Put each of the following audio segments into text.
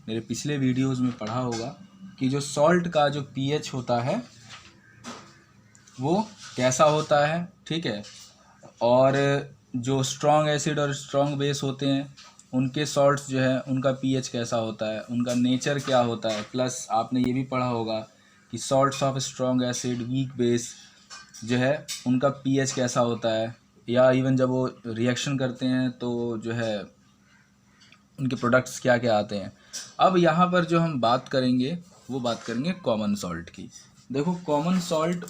मेरे पिछले वीडियोस में पढ़ा होगा कि जो सॉल्ट का जो पीएच होता है वो कैसा होता है, ठीक है। और जो स्ट्रॉन्ग एसिड और स्ट्रॉन्ग बेस होते हैं उनके सॉल्ट्स जो है उनका पीएच कैसा होता है, उनका नेचर क्या होता है। प्लस आपने ये भी पढ़ा होगा कि salts of strong acid weak base जो है उनका पीएच कैसा होता है, या इवन जब वो रिएक्शन करते हैं तो जो है उनके प्रोडक्ट्स क्या क्या आते हैं। अब यहाँ पर जो हम बात करेंगे वो बात करेंगे कॉमन सॉल्ट की। देखो कॉमन सॉल्ट,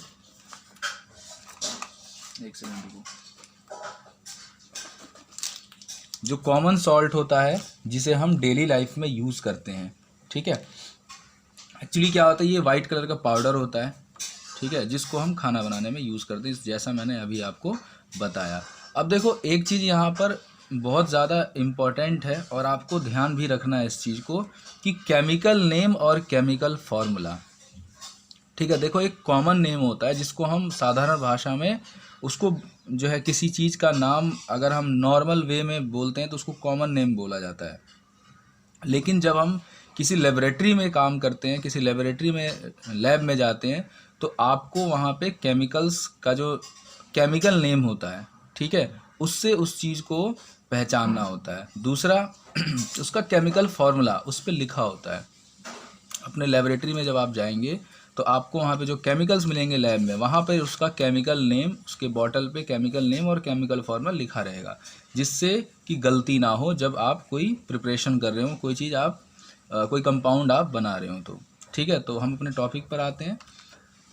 एक सेकंड रुको। जो कॉमन सॉल्ट होता है जिसे हम डेली लाइफ में यूज़ करते हैं, ठीक है। एक्चुअली क्या होता है, ये वाइट कलर का पाउडर होता है, ठीक है, जिसको हम खाना बनाने में यूज़ करते हैं, जैसा मैंने अभी आपको बताया। अब देखो एक चीज़ यहाँ पर बहुत ज़्यादा इम्पॉर्टेंट है और आपको ध्यान भी रखना है इस चीज़ को कि केमिकल नेम और केमिकल फार्मूला, ठीक है। देखो एक कॉमन नेम होता है जिसको हम साधारण भाषा में उसको जो है किसी चीज़ का नाम अगर हम नॉर्मल वे में बोलते हैं तो उसको कॉमन नेम बोला जाता है। लेकिन जब हम किसी लेबोरेटरी में काम करते हैं, किसी लेबोरेटरी में लैब में जाते हैं, तो आपको वहाँ पे केमिकल्स का जो केमिकल नेम होता है, ठीक है, उससे उस चीज़ को पहचानना होता है। दूसरा उसका केमिकल फार्मूला उस पर लिखा होता है। अपने लेबोरेटरी में जब आप जाएंगे तो आपको वहाँ पे जो केमिकल्स मिलेंगे लैब में, वहाँ पे उसका केमिकल नेम, उसके बॉटल पे केमिकल नेम और केमिकल फार्मूला लिखा रहेगा, जिससे कि गलती ना हो जब आप कोई प्रिपरेशन कर रहे हो, कोई चीज़ आप कोई कंपाउंड आप बना रहे हो तो, ठीक है। तो हम अपने टॉपिक पर आते हैं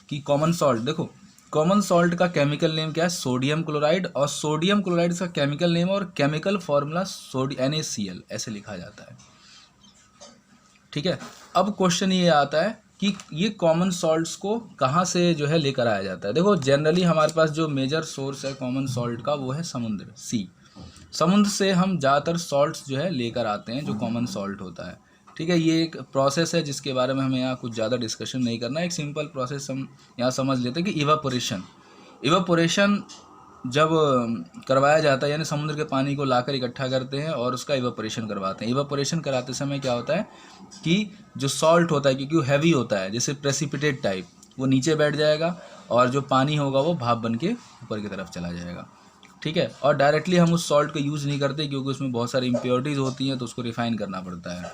कि कॉमन सॉल्ट। देखो कॉमन सॉल्ट का केमिकल नेम क्या है, सोडियम क्लोराइड, और सोडियम क्लोराइड का केमिकल नेम और केमिकल फार्मूला NaCl ऐसे लिखा जाता है, ठीक है। अब क्वेश्चन ये आता है कि ये कॉमन सॉल्ट्स को कहाँ से जो है लेकर आया जाता है। देखो जनरली हमारे पास जो मेजर सोर्स है कॉमन सॉल्ट का वो है समुद्र, सी। समुद्र से हम ज़्यादातर सॉल्ट्स जो है लेकर आते हैं जो कॉमन सॉल्ट होता है, ठीक है। ये एक प्रोसेस है जिसके बारे में हमें यहाँ कुछ ज़्यादा डिस्कशन नहीं करना है। एक सिंपल प्रोसेस हम यहाँ समझ लेते हैं कि इवापोरेशन। इवापोरेशन जब करवाया जाता है, यानी समुद्र के पानी को लाकर इकट्ठा करते हैं और उसका इवापोरेशन करवाते हैं। इवापोरेशन कराते समय क्या होता है कि जो सॉल्ट होता है, क्योंकि वो हैवी होता है, जैसे प्रेसिपिटेट टाइप, वो नीचे बैठ जाएगा और जो पानी होगा वो भाप बन के ऊपर की तरफ चला जाएगा, ठीक है। और डायरेक्टली हम उस सॉल्ट को यूज़ नहीं करते क्योंकि उसमें बहुत सारी इम्प्योरिटीज़ होती हैं, तो उसको रिफ़ाइन करना पड़ता है।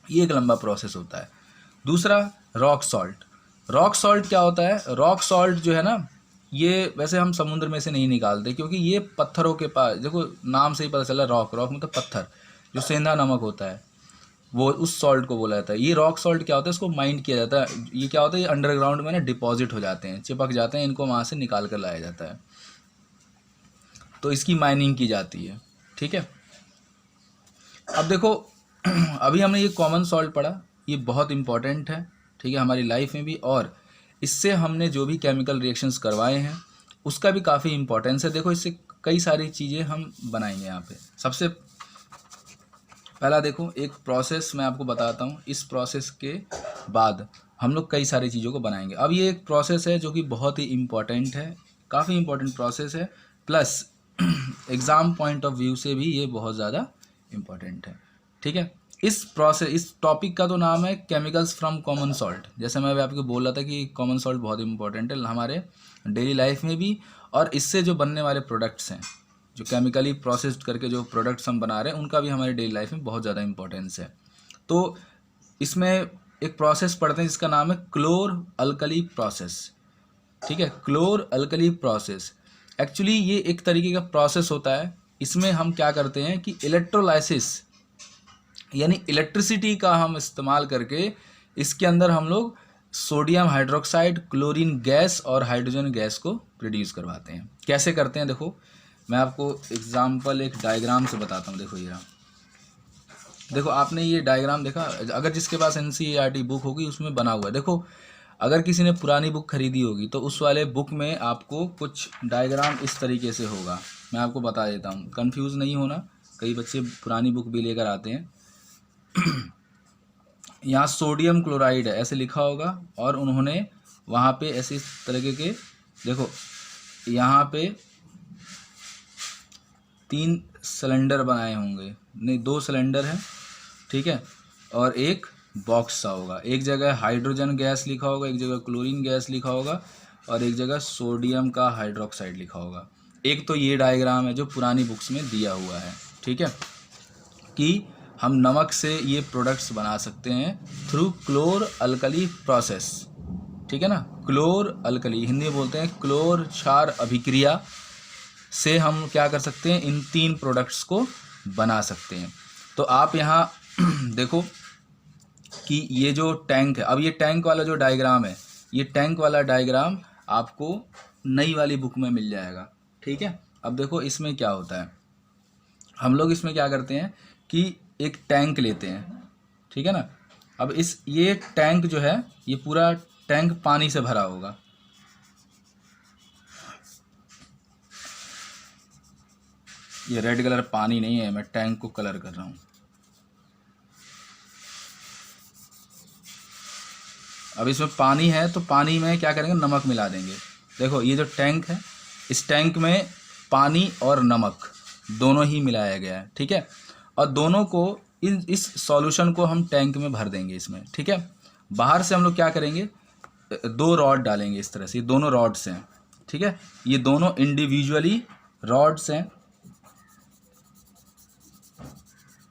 ये एक लंबा प्रोसेस होता है। दूसरा रॉक सॉल्ट। रॉक सॉल्ट क्या होता है, रॉक सॉल्ट जो है ना, ये वैसे हम समुद्र में से नहीं निकालते क्योंकि ये पत्थरों के पास, देखो नाम से ही पता चला, रॉक, रॉक मतलब पत्थर, जो सेंधा नमक होता है वो उस सॉल्ट को बोला जाता है। ये रॉक सॉल्ट क्या होता है, इसको माइंड किया जाता है। ये क्या होता है, ये अंडरग्राउंड में ना डिपॉजिट हो जाते हैं, चिपक जाते हैं, इनको वहाँ से निकाल कर लाया जाता है, तो इसकी माइनिंग की जाती है, ठीक है। अब देखो अभी हमने ये कॉमन सॉल्ट पढ़ा, ये बहुत इंपॉर्टेंट है, ठीक है, हमारी लाइफ में भी, और इससे हमने जो भी केमिकल रिएक्शंस करवाए हैं उसका भी काफ़ी इंपॉर्टेंस है। देखो इससे कई सारी चीज़ें हम बनाएंगे यहाँ पे। सबसे पहला देखो एक प्रोसेस मैं आपको बताता हूँ, इस प्रोसेस के बाद हम लोग कई सारी चीज़ों को बनाएंगे। अब ये एक प्रोसेस है जो कि बहुत ही इम्पॉर्टेंट है, काफ़ी इम्पॉर्टेंट प्रोसेस है, plus exam point of view से भी ये बहुत ज़्यादा इम्पॉर्टेंट है, ठीक है। इस प्रोसेस, इस टॉपिक का तो नाम है केमिकल्स फ्रॉम कॉमन सॉल्ट। जैसे मैं आपको बोल रहा था कि कॉमन सॉल्ट बहुत इंपॉर्टेंट है हमारे डेली लाइफ में भी, और इससे जो बनने वाले प्रोडक्ट्स हैं, जो केमिकली प्रोसेस्ड करके जो प्रोडक्ट्स हम बना रहे हैं, उनका भी हमारी डेली लाइफ में बहुत ज़्यादा इंपॉर्टेंस है। तो इसमें एक प्रोसेस पढ़ते हैं जिसका नाम है क्लोर अल्कली प्रोसेस, ठीक है। क्लोर अल्कली प्रोसेस, एक्चुअली ये एक तरीके का प्रोसेस होता है। इसमें हम क्या करते हैं कि इलेक्ट्रोलाइसिस यानी इलेक्ट्रिसिटी का हम इस्तेमाल करके इसके अंदर हम लोग सोडियम हाइड्रोक्साइड, क्लोरीन गैस और हाइड्रोजन गैस को प्रोड्यूस करवाते हैं। कैसे करते हैं देखो, मैं आपको एग्जांपल एक डायग्राम से बताता हूँ। देखो ये देखो, आपने ये डायग्राम देखा, अगर जिसके पास NCERT बुक होगी उसमें बना हुआ है। देखो अगर किसी ने पुरानी बुक खरीदी होगी तो उस वाले बुक में आपको कुछ डायग्राम इस तरीके से होगा। मैं आपको बता देता हूँ, कंफ्यूज नहीं होना, कई बच्चे पुरानी बुक भी लेकर आते हैं। यहाँ सोडियम क्लोराइड है ऐसे लिखा होगा, और उन्होंने वहाँ पे ऐसे इस तरीके के, देखो यहाँ पे 3 सिलेंडर बनाए होंगे, नहीं 2 सिलेंडर हैं, ठीक है। और एक बॉक्स सा होगा। एक जगह हाइड्रोजन गैस लिखा होगा, एक जगह क्लोरीन गैस लिखा होगा और एक जगह सोडियम का हाइड्रोक्साइड लिखा होगा। एक तो ये डायग्राम है जो पुरानी बुक्स में दिया हुआ है, ठीक है, कि हम नमक से ये प्रोडक्ट्स बना सकते हैं थ्रू क्लोर अल्कली प्रोसेस, ठीक है ना। क्लोर अल्कली हिंदी में बोलते हैं क्लोर क्षार अभिक्रिया से हम क्या कर सकते हैं, इन 3 प्रोडक्ट्स को बना सकते हैं। तो आप यहाँ देखो कि ये जो टैंक है, अब ये टैंक वाला जो डायग्राम है, ये टैंक वाला डायग्राम आपको नई वाली बुक में मिल जाएगा, ठीक है। अब देखो इसमें क्या होता है, हम लोग इसमें क्या करते हैं कि एक टैंक लेते हैं, ठीक है ना। अब ये टैंक जो है, ये पूरा टैंक पानी से भरा होगा। ये रेड कलर पानी नहीं है, मैं टैंक को कलर कर रहा हूँ। अब इसमें पानी है तो पानी में क्या करेंगे, नमक मिला देंगे। देखो ये जो टैंक है, इस टैंक में पानी और नमक दोनों ही मिलाया गया है, ठीक है। और दोनों को इस सॉल्यूशन को हम टैंक में भर देंगे इसमें, ठीक है। बाहर से हम लोग क्या करेंगे, 2 रॉड डालेंगे इस तरह से। ये दोनों रॉड्स हैं, ठीक है, ये दोनों इंडिविजुअली रॉड्स हैं,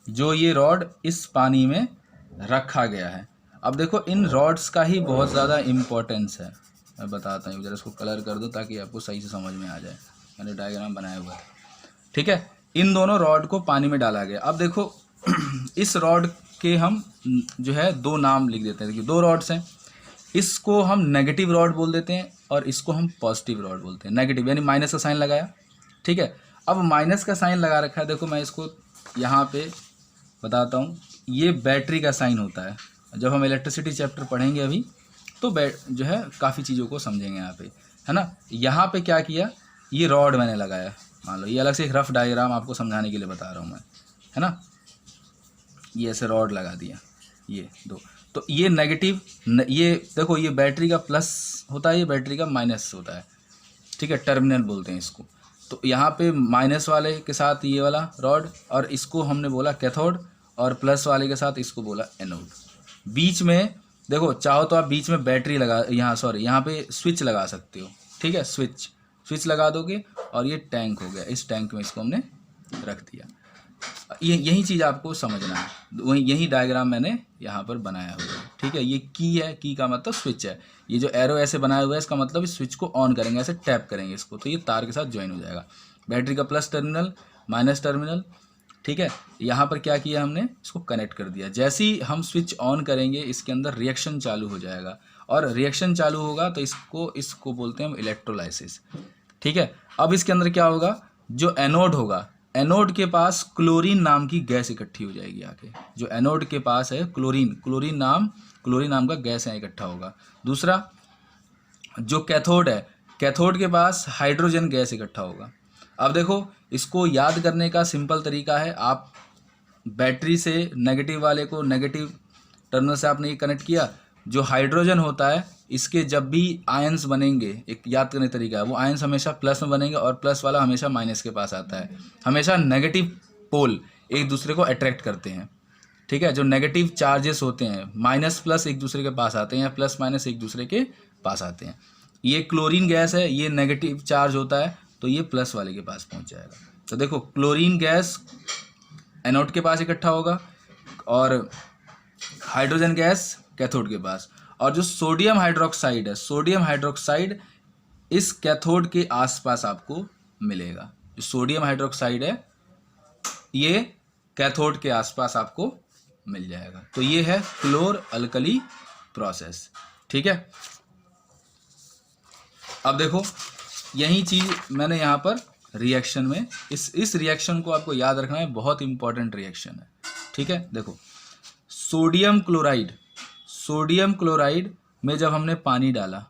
जो ये रॉड इस पानी में रखा गया है। अब देखो इन रॉड्स का ही बहुत ज़्यादा इम्पोर्टेंस है। मैं बताता हूँ, जरा इसको कलर कर दो ताकि आपको सही से समझ में आ जाए। मैंने डायग्राम बनाया हुआ है, ठीक है। इन दोनों रॉड को पानी में डाला गया। अब देखो इस रॉड के हम जो है 2 नाम लिख देते हैं। देखिए 2 रॉड्स हैं, इसको हम नेगेटिव रॉड बोल देते हैं और इसको हम पॉजिटिव रॉड बोलते हैं। नेगेटिव यानी माइनस का साइन लगाया, ठीक है। अब माइनस का साइन लगा रखा है, देखो मैं इसको यहाँ पे बताता हूँ। ये बैटरी का साइन होता है। जब हम इलेक्ट्रिसिटी चैप्टर पढ़ेंगे अभी तो जो है काफ़ी चीज़ों को समझेंगे यहाँ पे, है ना। यहाँ पे क्या किया, ये रॉड मैंने लगाया, मान लो ये अलग से एक रफ डायग्राम आपको समझाने के लिए बता रहा हूँ मैं, है ना। ये ऐसे रॉड लगा दिया, ये 2। तो ये नेगेटिव, ये देखो ये बैटरी का प्लस होता है, ये बैटरी का माइनस होता है, ठीक है, टर्मिनल बोलते हैं इसको। तो यहाँ पे माइनस वाले के साथ ये वाला रॉड, और इसको हमने बोला कैथोड, और प्लस वाले के साथ इसको बोला एनोड। बीच में देखो, चाहो तो आप बीच में बैटरी लगा, यहाँ पे स्विच लगा सकते हो, ठीक है। स्विच लगा दोगे और ये टैंक हो गया। इस टैंक में इसको हमने रख दिया। यही चीज़ आपको समझना है, वही यही डायग्राम मैंने यहाँ पर बनाया हुआ है, ठीक है। ये की है, की का मतलब स्विच है। ये जो एरो ऐसे बनाया हुआ है इसका मतलब इस स्विच को ऑन करेंगे, ऐसे टैप करेंगे इसको तो ये तार के साथ ज्वाइन हो जाएगा। बैटरी का प्लस टर्मिनल, माइनस टर्मिनल, ठीक है। यहाँ पर क्या किया हमने, इसको कनेक्ट कर दिया। जैसे ही हम स्विच ऑन करेंगे इसके अंदर रिएक्शन चालू हो जाएगा, और रिएक्शन चालू होगा तो इसको बोलते हैं हम इलेक्ट्रोलाइसिस, ठीक है। अब इसके अंदर क्या होगा, जो एनोड होगा, एनोड के पास क्लोरीन नाम की गैस इकट्ठी हो जाएगी आके। जो एनोड के पास है क्लोरीन नाम का गैस है इकट्ठा होगा। दूसरा जो कैथोड है, कैथोड के पास हाइड्रोजन गैस इकट्ठा होगा। अब देखो इसको याद करने का सिंपल तरीका है, आप बैटरी से नेगेटिव वाले को नेगेटिव टर्मिनल से आपने ये कनेक्ट किया। जो हाइड्रोजन होता है इसके जब भी आयंस बनेंगे, एक याद करने का तरीका है, वो आयंस हमेशा प्लस में बनेंगे और प्लस वाला हमेशा माइनस के पास आता है। हमेशा नेगेटिव पोल एक दूसरे को अट्रैक्ट करते हैं, ठीक है। जो नेगेटिव चार्जेस होते हैं, माइनस प्लस एक दूसरे के पास आते हैं या प्लस माइनस एक दूसरे के पास आते हैं। ये क्लोरीन गैस है, ये नेगेटिव चार्ज होता है तो ये प्लस वाले के पास पहुंच जाएगा। तो देखो क्लोरीन गैस एनोड के पास इकट्ठा होगा और हाइड्रोजन गैस कैथोड के पास। और जो सोडियम हाइड्रोक्साइड है, सोडियम हाइड्रोक्साइड इस कैथोड के आसपास आपको मिलेगा। जो सोडियम हाइड्रोक्साइड है ये कैथोड के आसपास आपको मिल जाएगा। तो ये है क्लोर अल्कली प्रोसेस, ठीक है। अब देखो यही चीज़ मैंने यहाँ पर रिएक्शन में, इस रिएक्शन को आपको याद रखना है, बहुत इंपॉर्टेंट रिएक्शन है, ठीक है। देखो सोडियम क्लोराइड में जब हमने पानी डाला,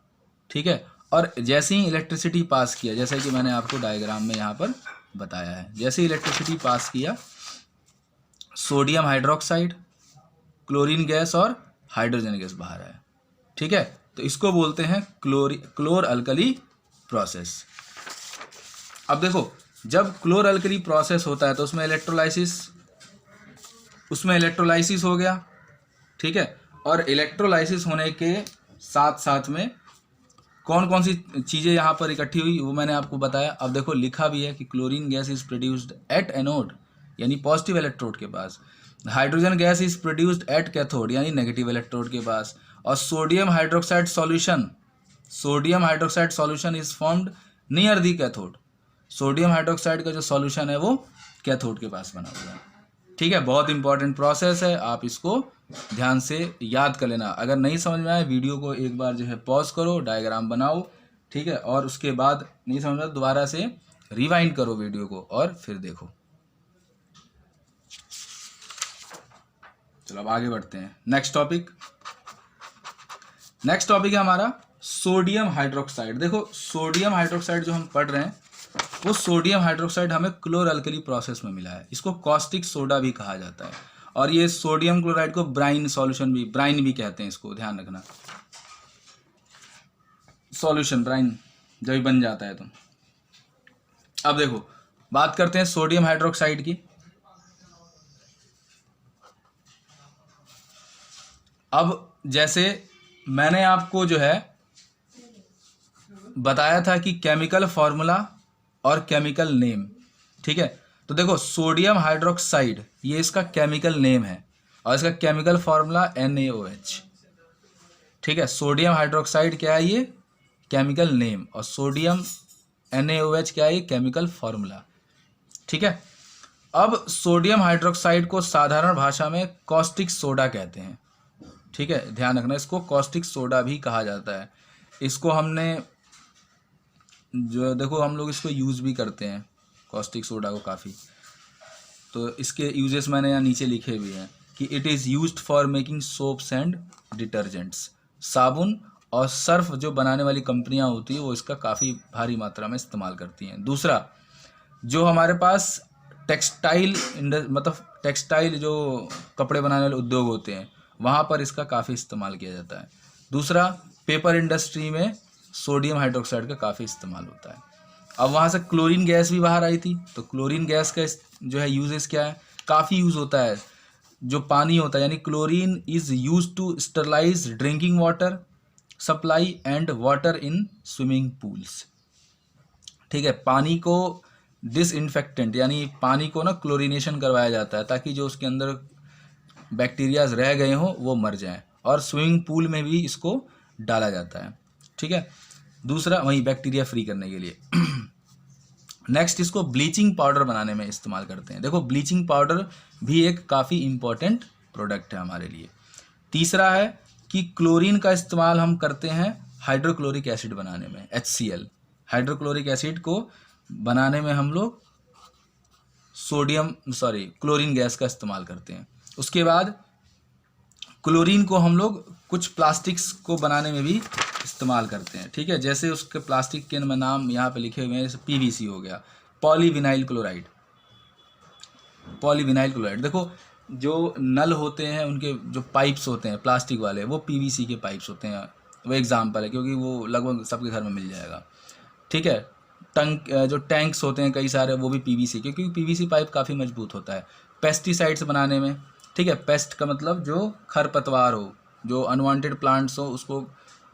ठीक है, और जैसे ही इलेक्ट्रिसिटी पास किया, जैसे कि मैंने आपको डायग्राम में यहाँ पर बताया है, जैसे ही इलेक्ट्रिसिटी पास किया, सोडियम हाइड्रोक्साइड, क्लोरीन गैस और हाइड्रोजन गैस बाहर आया, ठीक है। तो इसको बोलते हैं क्लोर अल्कली प्रोसेस। अब देखो जब क्लोर अल्कली प्रोसेस होता है तो उसमें इलेक्ट्रोलाइसिस हो गया, ठीक है। और इलेक्ट्रोलाइसिस होने के साथ साथ में कौन कौन सी चीज़ें यहाँ पर इकट्ठी हुई वो मैंने आपको बताया। अब देखो लिखा भी है कि chlorine gas is produced at anode यानी पॉजिटिव इलेक्ट्रोड के पास, hydrogen gas is produced at cathode यानी नेगेटिव इलेक्ट्रोड के पास, और sodium hydroxide solution is formed near the cathode. Sodium hydroxide का जो सॉल्यूशन है वो कैथोड के पास बना हुआ है। ठीक है, बहुत इंपॉर्टेंट प्रोसेस है, आप इसको ध्यान से याद कर लेना। अगर नहीं समझ में आए वीडियो को एक बार जो है पॉज करो, डायग्राम बनाओ, ठीक है, और उसके बाद नहीं समझ में दोबारा से रिवाइंड करो वीडियो को और फिर देखो। चलो अब आगे बढ़ते हैं। नेक्स्ट टॉपिक है हमारा सोडियम हाइड्रोक्साइड। देखो सोडियम हाइड्रोक्साइड जो हम पढ़ रहे हैं वो सोडियम हाइड्रोक्साइड हमें क्लोरअल्कली प्रोसेस में मिला है। इसको कॉस्टिक सोडा भी कहा जाता है, और ये सोडियम क्लोराइड को ब्राइन भी कहते हैं, इसको ध्यान रखना। सॉल्यूशन ब्राइन जब बन जाता है तो। अब देखो बात करते हैं सोडियम हाइड्रोक्साइड की। अब जैसे मैंने आपको जो है बताया था कि केमिकल फॉर्मूला और केमिकल नेम, ठीक है, तो देखो सोडियम हाइड्रोक्साइड ये इसका केमिकल नेम है और इसका केमिकल फॉर्मूला NaOH। ठीक है, सोडियम हाइड्रोक्साइड क्या है ये केमिकल नेम, और सोडियम NaOH क्या है ये केमिकल फॉर्मूला। ठीक है, अब सोडियम हाइड्रोक्साइड को साधारण भाषा में कॉस्टिक सोडा कहते हैं। ठीक है, ध्यान रखना, इसको कॉस्टिक सोडा भी कहा जाता है। इसको हमने जो देखो हम लोग इसको यूज़ भी करते हैं कॉस्टिक सोडा को काफ़ी, तो इसके यूजेस मैंने यहाँ नीचे लिखे भी हैं कि it is used for making soaps and detergents. साबुन और सर्फ जो बनाने वाली कंपनियाँ होती है वो इसका काफ़ी भारी मात्रा में इस्तेमाल करती हैं। दूसरा, जो हमारे पास टेक्सटाइल जो कपड़े बनाने वाले उद्योग होते हैं वहाँ पर इसका काफ़ी इस्तेमाल किया जाता है। दूसरा, पेपर इंडस्ट्री में सोडियम हाइड्रोक्साइड का काफ़ी इस्तेमाल होता है। अब वहाँ से क्लोरीन गैस भी बाहर आई थी, तो क्लोरीन गैस का जो है यूजेस क्या है, काफ़ी यूज़ होता है। जो पानी होता है यानी chlorine is use to sterilise drinking water supply and water in swimming pools. ठीक है, पानी को डिसइंफेक्टेंट यानी पानी को ना क्लोरीनेशन करवाया जाता है ताकि जो उसके अंदर बैक्टीरियाज रह गए हों वो मर जाएं, और स्विमिंग पूल में भी इसको डाला जाता है। ठीक है, दूसरा वही बैक्टीरिया फ्री करने के लिए। नेक्स्ट, इसको ब्लीचिंग पाउडर बनाने में इस्तेमाल करते हैं। देखो ब्लीचिंग पाउडर भी एक काफ़ी इम्पोर्टेंट प्रोडक्ट है हमारे लिए। तीसरा है कि क्लोरीन का इस्तेमाल हम करते हैं हाइड्रोक्लोरिक एसिड बनाने में, HCl। हाइड्रोक्लोरिक एसिड को बनाने में हम लोग क्लोरीन गैस का इस्तेमाल करते हैं। उसके बाद क्लोरीन को हम लोग कुछ प्लास्टिक्स को बनाने में भी इस्तेमाल करते हैं। ठीक है, जैसे उसके प्लास्टिक के नाम यहाँ पे लिखे हुए हैं, जैसे PVC हो गया, पॉलीविनाइल क्लोराइड। देखो जो नल होते हैं उनके जो पाइप्स होते हैं प्लास्टिक वाले वो PVC के पाइप्स होते हैं, वो एग्जाम्पल है क्योंकि वो लगभग सबके घर में मिल जाएगा। ठीक है, जो टैंक्स होते हैं कई सारे वो भी PVC के, क्योंकि PVC पाइप काफ़ी मजबूत होता है। पेस्टिसाइड्स बनाने में, ठीक है, पेस्ट का मतलब जो खरपतवार हो, जो अनवांटेड प्लांट्स हो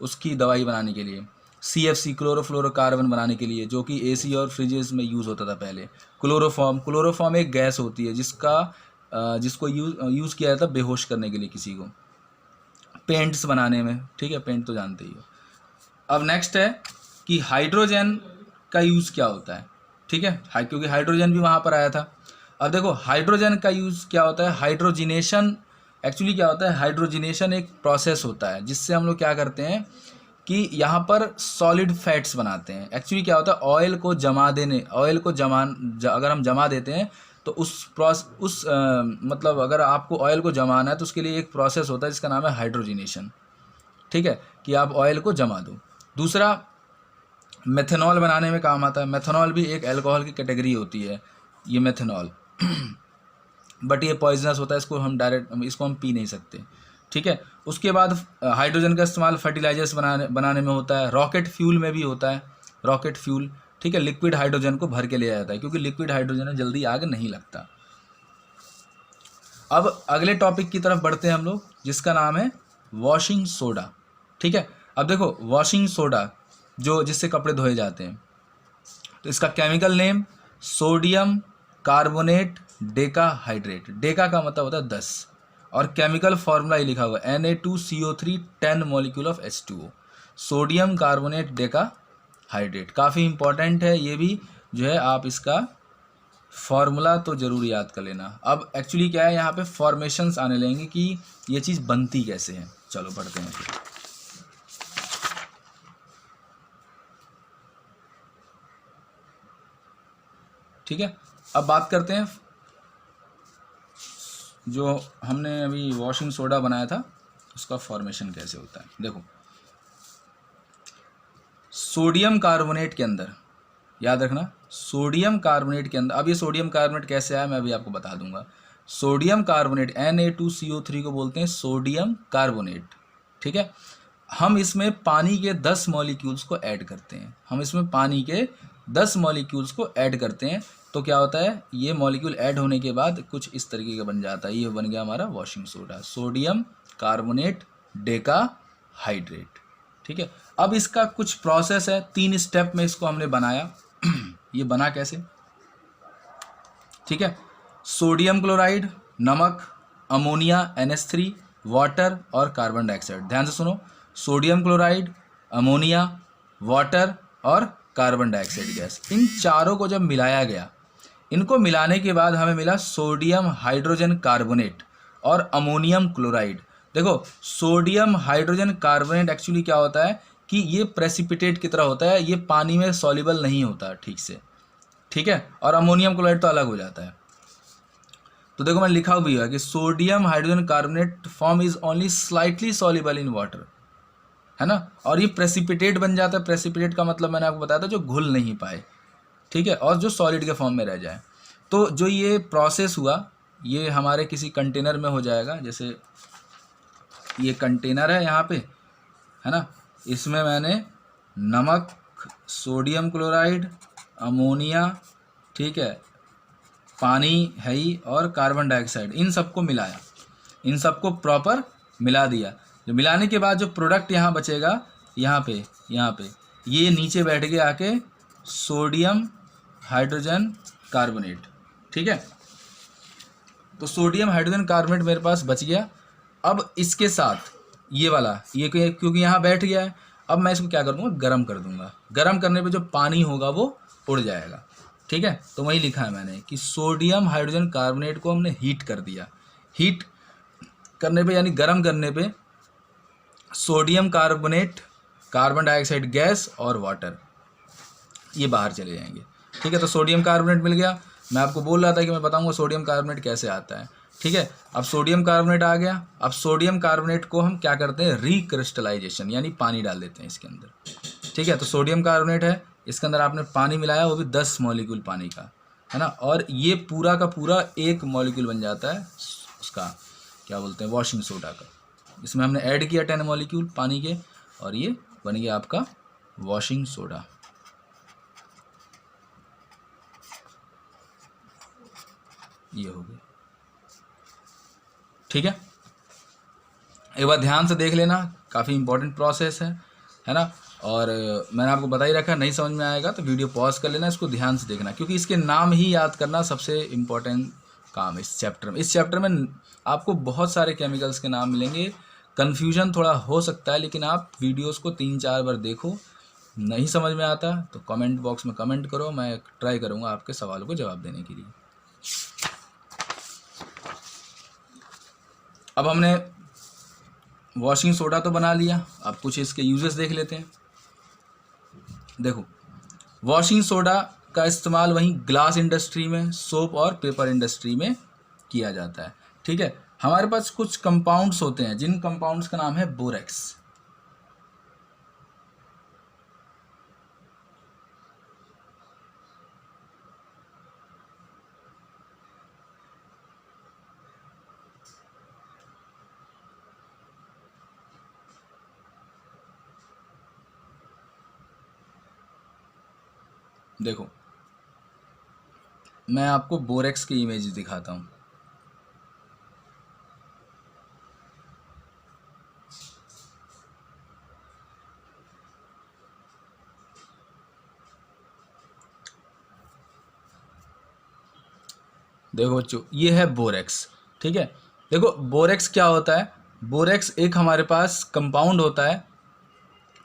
उसकी दवाई बनाने के लिए। CFC क्लोरोफ्लोरोकार्बन बनाने के लिए, जो कि AC और फ्रिजेस में यूज़ होता था पहले। क्लोरोफॉर्म एक गैस होती है जिसको यूज़ किया जाता है बेहोश करने के लिए किसी को। पेंट्स बनाने में, ठीक है, पेंट तो जानते ही हो। अब नेक्स्ट है कि हाइड्रोजन का यूज़ क्या होता है। ठीक है, क्योंकि हाइड्रोजन भी वहाँ पर आया था। अब देखो हाइड्रोजन का यूज़ क्या होता है, हाइड्रोजिनेशन। एक्चुअली क्या होता है, हाइड्रोजिनेशन एक प्रोसेस होता है जिससे हम लोग क्या करते हैं कि यहाँ पर सॉलिड फैट्स बनाते हैं। एक्चुअली क्या होता है, अगर हम जमा देते हैं तो मतलब अगर आपको ऑयल को जमाना है तो उसके लिए एक प्रोसेस होता है जिसका नाम है हाइड्रोजिनेशन। ठीक है, कि आप ऑयल को जमा दो। दूसरा, मेथनॉल बनाने में काम आता है। मेथनॉल भी एक अल्कोहल की कैटेगरी होती है, ये मेथनॉल बट ये पॉइजनस होता है, इसको हम पी नहीं सकते। ठीक है, उसके बाद हाइड्रोजन का इस्तेमाल फर्टिलाइजर्स बनाने में होता है। रॉकेट फ्यूल में भी होता है, रॉकेट फ्यूल। ठीक है, लिक्विड हाइड्रोजन को भर के ले जाता है क्योंकि लिक्विड हाइड्रोजन में जल्दी आग नहीं लगता। अब अगले टॉपिक की तरफ बढ़ते हैं हम लोग, जिसका नाम है वॉशिंग सोडा। ठीक है, अब देखो वॉशिंग सोडा जो जिससे कपड़े धोए जाते हैं, तो इसका chemical name sodium carbonate Deka hydrate. Deka का मतलब होता है 10, और केमिकल फॉर्मूला ये लिखा हुआ है Na2CO3 10 molecule of H2O, sodium carbonate Deka hydrate. काफ़ी इंपॉर्टेंट है ये भी, जो है आप इसका फॉर्मूला तो ज़रूर याद कर लेना। अब एक्चुअली क्या है, यहाँ पे फॉर्मेशंस आने लगेंगे कि ये चीज़ बनती कैसे है। चलो पढ़ते हैं फिर। ठीक है, अब बात करते हैं जो हमने अभी वॉशिंग सोडा बनाया था उसका फॉर्मेशन कैसे होता है। देखो सोडियम कार्बोनेट के अंदर, याद रखना सोडियम कार्बोनेट के अंदर, अब ये सोडियम कार्बोनेट कैसे आया मैं अभी आपको बता दूंगा। सोडियम कार्बोनेट Na2CO3 को बोलते हैं सोडियम कार्बोनेट। ठीक है, हम इसमें पानी के 10 मॉलिक्यूल्स को ऐड करते हैं, हम इसमें पानी के 10 मॉलिक्यूल्स को ऐड करते हैं, तो क्या होता है, ये मॉलिक्यूल ऐड होने के बाद कुछ इस तरीके का बन जाता है। ये बन गया हमारा washing soda, sodium carbonate Deka hydrate. ठीक है, अब इसका कुछ प्रोसेस है, 3 स्टेप में इसको हमने बनाया। ये बना कैसे, ठीक है, सोडियम क्लोराइड, नमक, अमोनिया NH3, वाटर और कार्बन डाइऑक्साइड। ध्यान से सुनो, सोडियम क्लोराइड, अमोनिया, वाटर और कार्बन डाइऑक्साइड गैस, इन चारों को जब मिलाया गया, इनको मिलाने के बाद हमें मिला सोडियम हाइड्रोजन कार्बोनेट और अमोनियम क्लोराइड। देखो सोडियम हाइड्रोजन कार्बोनेट एक्चुअली क्या होता है कि ये प्रेसिपिटेट की तरह होता है, ये पानी में सॉल्युबल नहीं होता ठीक से। ठीक है, और अमोनियम क्लोराइड तो अलग हो जाता है। तो देखो मैं लिखा भी है कि sodium hydrogen carbonate form is only slightly soluble in water, है ना, और ये प्रेसिपिटेट बन जाता है। प्रेसिपिटेट का मतलब मैंने आपको बताया था जो घुल नहीं पाए, ठीक है, और जो सॉलिड के फॉर्म में रह जाए। तो जो ये प्रोसेस हुआ ये हमारे किसी कंटेनर में हो जाएगा, जैसे ये कंटेनर है यहाँ पे, है ना, इसमें मैंने नमक, सोडियम क्लोराइड, अमोनिया, ठीक है, पानी है ही, और कार्बन डाइऑक्साइड, इन सबको मिलाया, इन सबको प्रॉपर मिला दिया। जो मिलाने के बाद जो प्रोडक्ट यहाँ बचेगा, यहाँ पे ये नीचे बैठ के आके सोडियम हाइड्रोजन कार्बोनेट। ठीक है, तो सोडियम हाइड्रोजन कार्बोनेट मेरे पास बच गया। अब इसके साथ ये वाला, ये क्योंकि यहाँ बैठ गया है, अब मैं इसको क्या कर दूँगा, गर्म कर दूँगा। गर्म करने पे जो पानी होगा वो उड़ जाएगा। ठीक है, तो वही लिखा है मैंने कि सोडियम हाइड्रोजन कार्बोनेट को हमने हीट कर दिया। हीट करने पे यानी गर्म करने पे sodium carbonate, carbon dioxide gas और वाटर ये बाहर चले जाएंगे। ठीक है, तो सोडियम कार्बोनेट मिल गया। मैं आपको बोल रहा था कि मैं बताऊंगा सोडियम कार्बोनेट कैसे आता है। ठीक है, अब सोडियम कार्बोनेट आ गया। अब सोडियम कार्बोनेट को हम क्या करते हैं, रिक्रिस्टलाइजेशन, यानी पानी डाल देते हैं इसके अंदर। ठीक है, तो सोडियम कार्बोनेट है, इसके अंदर आपने पानी मिलाया, वो भी 10 मॉलिक्यूल पानी का, है ना, और ये पूरा का पूरा एक मॉलिक्यूल बन जाता है उसका, क्या बोलते हैं, वॉशिंग सोडा का। इसमें हमने ऐड किया 10 मॉलिक्यूल पानी के, और ये बन गया आपका वॉशिंग सोडा। ये हो गया। ठीक है, एक बार ध्यान से देख लेना, काफ़ी इंपॉर्टेंट प्रोसेस है ना, और मैंने आपको बता ही रखा, नहीं समझ में आएगा तो वीडियो पॉज कर लेना, इसको ध्यान से देखना, क्योंकि इसके नाम ही याद करना सबसे इम्पोर्टेंट काम इस चैप्टर में। इस चैप्टर में आपको बहुत सारे केमिकल्स के नाम मिलेंगे, कन्फ्यूजन थोड़ा हो सकता है, लेकिन आप वीडियोस को 3-4 बार देखो। नहीं समझ में आता तो कमेंट बॉक्स में कमेंट करो, मैं ट्राई करूँगा आपके सवालों को जवाब देने के लिए। अब हमने वॉशिंग सोडा तो बना लिया, अब कुछ इसके यूजेस देख लेते हैं। देखो वॉशिंग सोडा का इस्तेमाल वहीं ग्लास इंडस्ट्री में, सोप और पेपर इंडस्ट्री में किया जाता है। ठीक है, हमारे पास कुछ कंपाउंड्स होते हैं, जिन कंपाउंड्स का नाम है बोरेक्स। देखो मैं आपको बोरेक्स की इमेज दिखाता हूँ। देखो बच्चों, ये है बोरेक्स। ठीक है, देखो बोरेक्स क्या होता है। बोरेक्स एक हमारे पास कंपाउंड होता है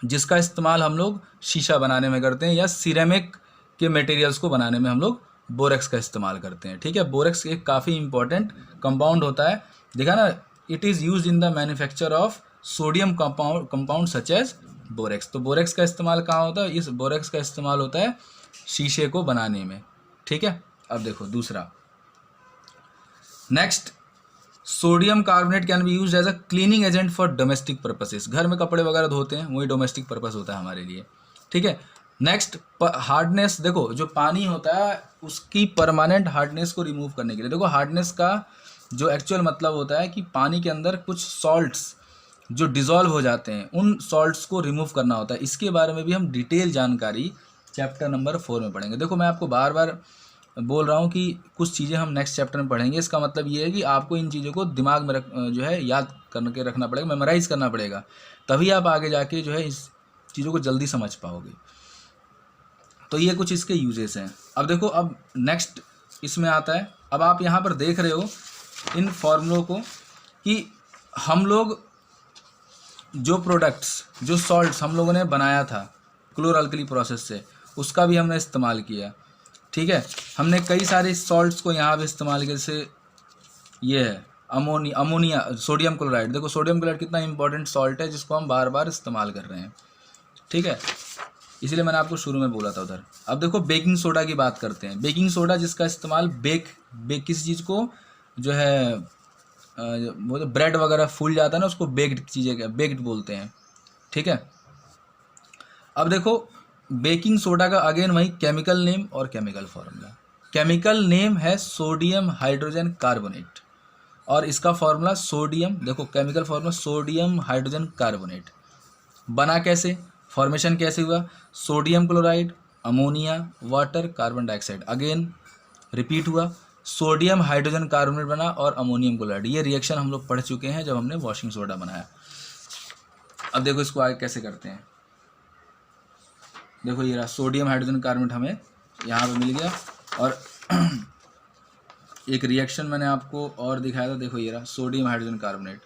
जिसका इस्तेमाल हम लोग शीशा बनाने में करते हैं, या सिरेमिक के मटेरियल्स को बनाने में हम लोग बोरेक्स का इस्तेमाल करते हैं। ठीक है, बोरेक्स एक काफ़ी इंपॉर्टेंट कंपाउंड होता है। देखा ना, it is use in the manufacture of sodium compound such as borax. तो बोरेक्स का इस्तेमाल कहाँ होता है? इस बोरेक्स का इस्तेमाल होता है शीशे को बनाने में। ठीक है, अब देखो दूसरा, next, sodium carbonate can be use as a cleaning agent for domestic purposes. घर में कपड़े वगैरह धोते हैं, वही डोमेस्टिक पर्पस होता है हमारे लिए। ठीक है, नेक्स्ट, हार्डनेस। देखो जो पानी होता है उसकी परमानेंट हार्डनेस को रिमूव करने के लिए, देखो हार्डनेस का जो एक्चुअल मतलब होता है कि पानी के अंदर कुछ सॉल्ट्स जो डिज़ोल्व हो जाते हैं, उन सॉल्ट्स को रिमूव करना होता है। इसके बारे में भी हम डिटेल जानकारी चैप्टर नंबर 4 में पढ़ेंगे। देखो मैं आपको बार बार बोल रहा हूँ कि कुछ चीज़ें हम नेक्स्ट चैप्टर में पढ़ेंगे। इसका मतलब ये है कि आपको इन चीज़ों को दिमाग में जो है याद करके रखना पड़ेगा, मेमोराइज़ करना पड़ेगा, तभी आप आगे जाके जो है इस चीज़ों को जल्दी समझ पाओगे। तो ये कुछ इसके यूजेस हैं। अब देखो, अब नेक्स्ट इसमें आता है, अब आप यहाँ पर देख रहे हो इन फॉर्मूलों को कि हम लोग जो प्रोडक्ट्स, जो सॉल्ट्स हम लोगों ने बनाया था क्लोरअल्कली प्रोसेस से, उसका भी हमने इस्तेमाल किया। ठीक है, हमने कई सारे सॉल्ट्स को यहाँ पे इस्तेमाल किया, जैसे ये है अमोनिया, सोडियम क्लोराइड। देखो सोडियम क्लोराइड कितना इंपॉर्टेंट सॉल्ट है जिसको हम बार बार इस्तेमाल कर रहे हैं। ठीक है, इसलिए मैंने आपको शुरू में बोला था उधर। अब देखो बेकिंग सोडा की बात करते हैं। बेकिंग सोडा जिसका इस्तेमाल बेक किसी चीज़ को जो है वो जो ब्रेड वगैरह फूल जाता है ना, उसको बेक्ड चीज़ें बेक्ड बोलते हैं। ठीक है, अब देखो बेकिंग सोडा का अगेन वही केमिकल नेम और केमिकल फार्मूला। केमिकल नेम है सोडियम हाइड्रोजन कार्बोनेट और इसका फार्मूला सोडियम, देखो chemical formula sodium hydrogen carbonate. बना कैसे, फॉर्मेशन कैसे हुआ? Sodium chloride, ammonia, water, carbon dioxide. Again repeat हुआ, सोडियम हाइड्रोजन कार्बोनेट बना और अमोनियम क्लोराइड। ये रिएक्शन हम लोग पढ़ चुके हैं जब हमने वॉशिंग सोडा बनाया। अब देखो इसको आगे कैसे करते हैं। देखो ये रहा सोडियम हाइड्रोजन कार्बोनेट हमें यहाँ पे मिल गया, और एक रिएक्शन मैंने आपको और दिखाया था। देखो ये रहा सोडियम हाइड्रोजन कार्बोनेट,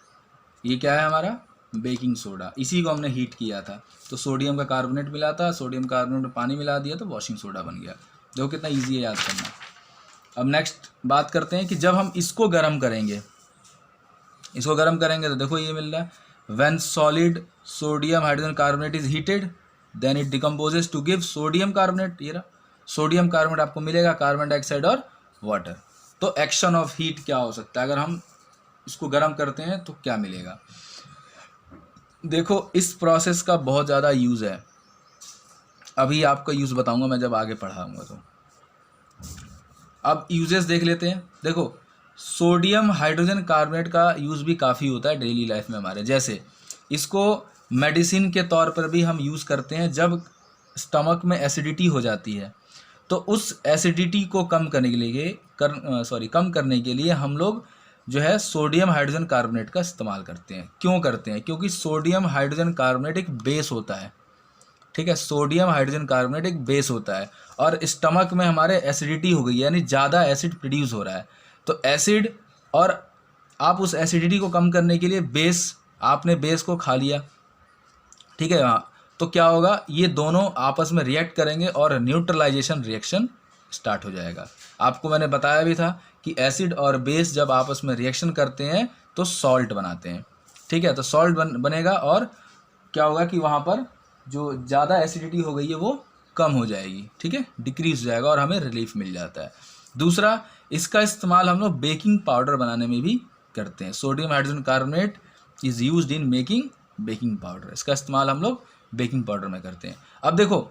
ये क्या है हमारा बेकिंग सोडा। इसी को हमने हीट किया था, तो सोडियम का कार्बोनेट मिला था, सोडियम कार्बोनेट में पानी मिला दिया तो वॉशिंग सोडा बन गया। देखो कितना ईजी है याद करना। अब नेक्स्ट बात करते हैं कि जब हम इसको गर्म करेंगे, तो देखो ये मिल रहा है, when solid sodium hydrogen carbonate is heated then it decomposes to give sodium carbonate. ये रहा सोडियम कार्बोनेट आपको मिलेगा, कार्बन डाइऑक्साइड और वाटर। तो एक्शन ऑफ हीट क्या हो सकता है, अगर हम इसको गर्म करते हैं तो क्या मिलेगा? देखो इस प्रोसेस का बहुत ज़्यादा यूज़ है, अभी आपका यूज़ बताऊंगा मैं जब आगे पढ़ाऊंगा। तो अब यूजेस देख लेते हैं। देखो सोडियम हाइड्रोजन कार्बोनेट का यूज़ भी काफ़ी होता है डेली लाइफ में हमारे, जैसे इसको मेडिसिन के तौर पर भी हम यूज़ करते हैं। जब स्टमक में एसिडिटी हो जाती है तो उस एसिडिटी को कम करने के लिए हम लोग जो है सोडियम हाइड्रोजन कार्बोनेट का इस्तेमाल करते हैं। क्यों करते हैं? क्योंकि सोडियम हाइड्रोजन कार्बोनेट एक बेस होता है। ठीक है, सोडियम हाइड्रोजन कार्बोनेट एक बेस होता है, और स्टमक में हमारे एसिडिटी हो गई, यानी ज़्यादा एसिड प्रोड्यूस हो रहा है। तो एसिड, और आप उस एसिडिटी को कम करने के लिए आपने बेस को खा लिया। ठीक है, हाँ, तो क्या होगा, ये दोनों आपस में रिएक्ट करेंगे और न्यूट्रलाइजेशन रिएक्शन स्टार्ट हो जाएगा। आपको मैंने बताया भी था कि एसिड और बेस जब आपस में रिएक्शन करते हैं तो सॉल्ट बनाते हैं। ठीक है, तो सॉल्ट बनेगा, और क्या होगा कि वहाँ पर जो ज़्यादा एसिडिटी हो गई है वो कम हो जाएगी। ठीक है, डिक्रीज हो जाएगा और हमें रिलीफ मिल जाता है। दूसरा, इसका इस्तेमाल हम लोग बेकिंग पाउडर बनाने में भी करते हैं। Sodium hydrogen carbonate is used in making baking powder. इसका इस्तेमाल हम लोग बेकिंग पाउडर में करते हैं। अब देखो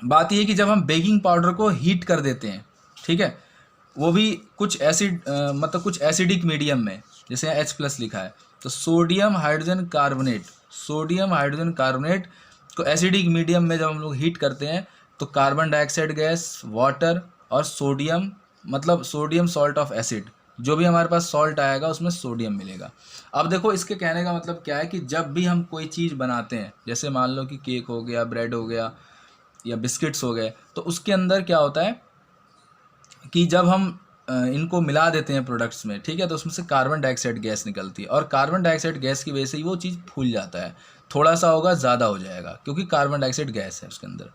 बात यह है कि जब हम बेकिंग पाउडर को हीट कर देते हैं, ठीक है, वो भी कुछ कुछ एसिडिक मीडियम में, जैसे H+ लिखा है, तो सोडियम हाइड्रोजन कार्बोनेट को एसिडिक मीडियम में जब हम लोग हीट करते हैं तो कार्बन डाइऑक्साइड गैस, वाटर और सोडियम, मतलब सोडियम सॉल्ट ऑफ एसिड, जो भी हमारे पास सॉल्ट आएगा उसमें सोडियम मिलेगा। अब देखो इसके कहने का मतलब क्या है कि जब भी हम कोई चीज़ बनाते हैं, जैसे मान लो कि केक हो गया, ब्रेड हो गया या बिस्किट्स हो गए, तो उसके अंदर क्या होता है कि जब हम इनको मिला देते हैं प्रोडक्ट्स में, ठीक है, तो उसमें से कार्बन डाइऑक्साइड गैस निकलती है, और कार्बन डाइऑक्साइड गैस की वजह से ही वो चीज़ फूल जाता है। थोड़ा सा होगा ज़्यादा हो जाएगा क्योंकि कार्बन डाइऑक्साइड गैस है उसके अंदर,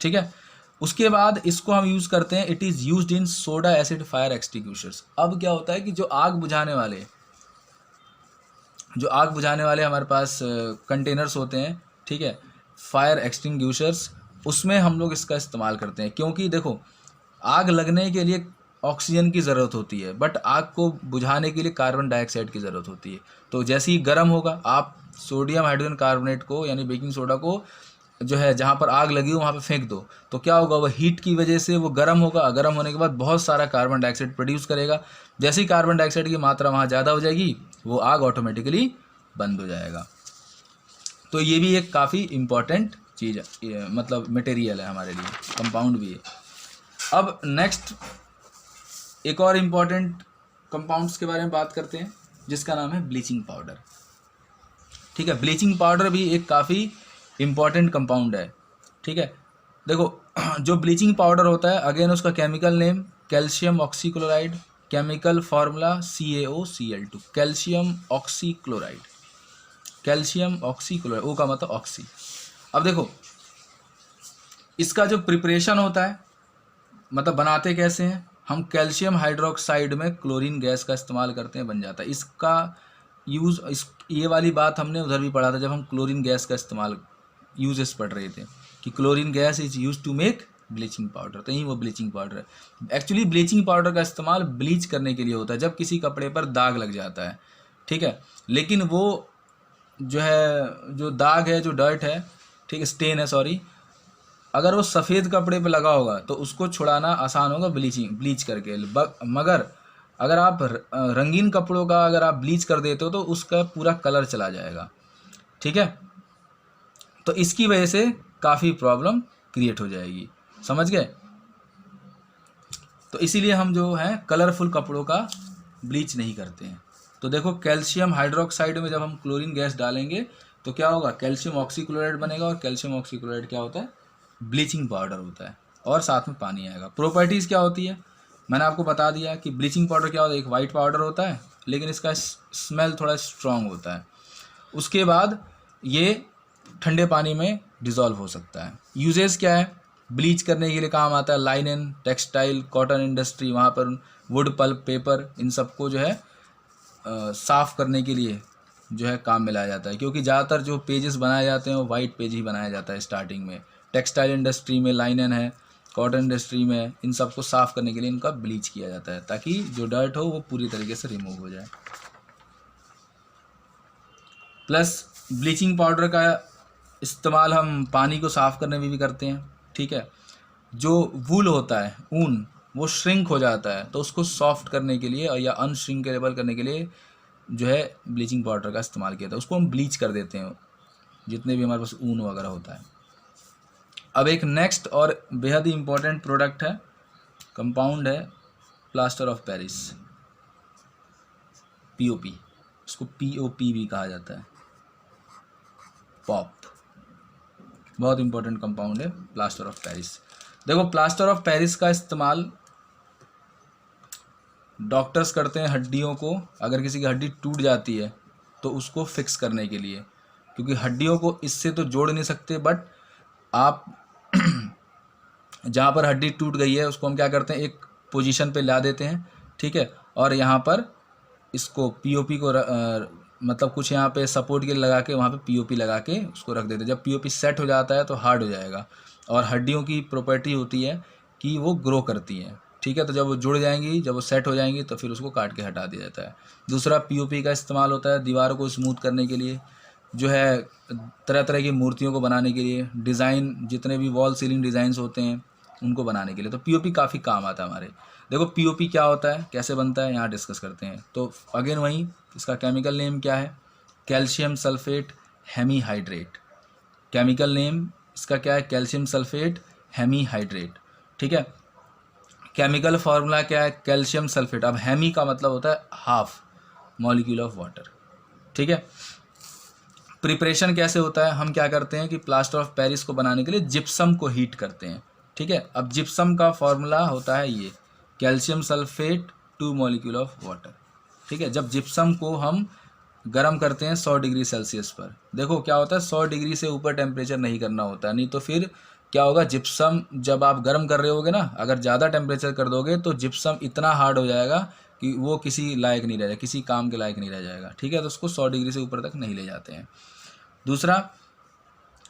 ठीक है। उसके बाद इसको हम यूज़ करते हैं, it is used in soda acid fire extinguishers. अब क्या होता है कि जो आग बुझाने वाले हमारे पास कंटेनर्स होते हैं, ठीक है, फायर एक्सटिंग्विशर्स, उसमें हम लोग इसका इस्तेमाल करते हैं। क्योंकि देखो, आग लगने के लिए ऑक्सीजन की ज़रूरत होती है, बट आग को बुझाने के लिए कार्बन डाइऑक्साइड की ज़रूरत होती है। तो जैसे ही गर्म होगा, आप सोडियम हाइड्रोजन कार्बोनेट को यानी बेकिंग सोडा को जो है जहाँ पर आग लगी हो वहाँ पे फेंक दो, तो क्या होगा, वह हीट की वजह से वो गर्म होगा। गर्म होने के बाद बहुत सारा कार्बन डाइऑक्साइड प्रोड्यूस करेगा। जैसे ही कार्बन डाइऑक्साइड की मात्रा वहाँ ज़्यादा हो जाएगी, वो आग ऑटोमेटिकली बंद हो जाएगा। तो ये भी एक काफ़ी इम्पॉर्टेंट चीज़ है, मतलब मटेरियल है हमारे लिए, कंपाउंड भी है। अब नेक्स्ट एक और इम्पॉर्टेंट कंपाउंड्स के बारे में बात करते हैं, जिसका नाम है ब्लीचिंग पाउडर, ठीक है। ब्लीचिंग पाउडर भी एक काफ़ी इम्पॉर्टेंट कंपाउंड है, ठीक है। देखो जो ब्लीचिंग पाउडर होता है, अगेन उसका chemical name calcium oxychloride, chemical formula CaOCl2, calcium oxychloride, calcium oxychloride, O का मतलब ऑक्सी। अब देखो इसका जो प्रिपरेशन होता है, मतलब बनाते कैसे हैं, हम कैल्शियम हाइड्रोक्साइड में क्लोरीन गैस का इस्तेमाल करते हैं, बन जाता है। इसका यूज़ ये वाली बात हमने उधर भी पढ़ा था जब हम क्लोरीन गैस का इस्तेमाल यूजेस पढ़ रहे थे, कि chlorine gas is use to make bleaching powder, तो यही वो ब्लीचिंग पाउडर है। एक्चुअली ब्लीचिंग पाउडर का इस्तेमाल ब्लीच करने के लिए होता है, जब किसी कपड़े पर दाग लग जाता है, ठीक है। लेकिन वो जो है, जो दाग है, जो डर्ट है, ठीक है, स्टेन है, सॉरी, अगर वो सफ़ेद कपड़े पे लगा होगा तो उसको छुड़ाना आसान होगा ब्लीच करके। मगर अगर आप रंगीन कपड़ों का अगर आप ब्लीच कर देते हो तो उसका पूरा कलर चला जाएगा, ठीक है। तो इसकी वजह से काफ़ी प्रॉब्लम क्रिएट हो जाएगी, समझ गए। तो इसीलिए हम जो है कलरफुल कपड़ों का ब्लीच नहीं करते हैं। तो देखो कैल्शियम हाइड्रोक्साइड में जब हम क्लोरीन गैस डालेंगे तो क्या होगा, कैल्शियम ऑक्सीक्लोराइड बनेगा, और कैल्शियम ऑक्सीक्लोराइड क्या होता है, ब्लीचिंग पाउडर होता है, और साथ में पानी आएगा। प्रॉपर्टीज़ क्या होती है, मैंने आपको बता दिया कि ब्लीचिंग पाउडर क्या होता है, एक वाइट पाउडर होता है, लेकिन इसका स्मेल थोड़ा स्ट्रॉन्ग होता है। उसके बाद ये ठंडे पानी में डिज़ोल्व हो सकता है। यूजेस क्या है, ब्लीच करने के लिए काम आता है, लाइनन, टेक्सटाइल, कॉटन इंडस्ट्री, वहाँ पर वुड, पल्प, पेपर, इन सबको जो है साफ़ करने के लिए जो है काम में लाया जाता है। क्योंकि ज़्यादातर जो पेजेस बनाए जाते हैं वो वाइट पेज ही बनाया जाता है स्टार्टिंग में। टेक्सटाइल इंडस्ट्री में लाइनन है, कॉटन इंडस्ट्री में, इन सबको साफ़ करने के लिए इनका ब्लीच किया जाता है, ताकि जो डर्ट हो वो पूरी तरीके से रिमूव हो जाए। प्लस ब्लीचिंग पाउडर का इस्तेमाल हम पानी को साफ़ करने में भी करते हैं, ठीक है। जो वूल होता है, ऊन, वो श्रिंक हो जाता है, तो उसको सॉफ्ट करने के लिए या अनश्रिंकेबल करने के लिए जो है ब्लीचिंग पाउडर का इस्तेमाल किया था, उसको हम ब्लीच कर देते हैं, जितने भी हमारे पास ऊन वगैरह होता है। अब एक नेक्स्ट और बेहद ही इम्पोर्टेंट प्रोडक्ट है, कंपाउंड है, प्लास्टर ऑफ पेरिस, POP, उसको POP भी कहा जाता है, पॉप, बहुत इंपॉर्टेंट कंपाउंड है प्लास्टर ऑफ पेरिस। देखो प्लास्टर ऑफ पेरिस का इस्तेमाल डॉक्टर्स करते हैं हड्डियों को, अगर किसी की हड्डी टूट जाती है तो उसको फिक्स करने के लिए, क्योंकि हड्डियों को इससे तो जोड़ नहीं सकते, बट आप जहाँ पर हड्डी टूट गई है उसको हम क्या करते हैं, एक पोजीशन पे ला देते हैं, ठीक है, और यहाँ पर इसको POP को मतलब कुछ यहाँ पे सपोर्ट के लिए लगा के वहाँ पे POP लगा के उसको रख देते हैं। जब POP सेट हो जाता है तो हार्ड हो जाएगा, और हड्डियों की प्रॉपर्टी होती है कि वो ग्रो करती हैं, ठीक है। तो जब वो जुड़ जाएंगी, जब वो सेट हो जाएंगी, तो फिर उसको काट के हटा दिया जाता है। दूसरा POP का इस्तेमाल होता है दीवारों को स्मूथ करने के लिए, जो है तरह तरह की मूर्तियों को बनाने के लिए, डिज़ाइन, जितने भी वॉल सीलिंग डिज़ाइंस होते हैं उनको बनाने के लिए, तो POP काफ़ी काम आता है हमारे। देखो POP क्या होता है, कैसे बनता है, यहाँ डिस्कस करते हैं। तो अगेन वहीं, इसका केमिकल नेम क्या है, calcium sulphate hemihydrate, chemical name इसका क्या है, कैल्शियम सल्फेट हेमीहाइड्रेट, ठीक है। केमिकल फार्मूला क्या है, कैल्शियम सल्फेट, अब हेमी का मतलब होता है हाफ मॉलिक्यूल ऑफ वाटर, ठीक है। प्रिपरेशन कैसे होता है, हम क्या करते हैं कि प्लास्टर ऑफ पेरिस को बनाने के लिए जिप्सम को हीट करते हैं, ठीक है। अब जिप्सम का फार्मूला होता है ये, calcium sulphate 2 molecule of water. ठीक है, जब जिप्सम को हम गर्म करते हैं 100 डिग्री सेल्सियस पर, देखो क्या होता है 100 डिग्री से ऊपर टेम्परेचर नहीं करना होता है, नहीं तो फिर क्या होगा, जिप्सम जब आप गर्म कर रहे होगे ना, अगर ज़्यादा टेम्परेचर कर दोगे तो जिप्सम इतना हार्ड हो जाएगा कि वो किसी लायक नहीं रह जाएगा, किसी काम के लायक नहीं रह जाएगा। ठीक है, तो उसको 100 डिग्री से ऊपर तक नहीं ले जाते हैं। दूसरा,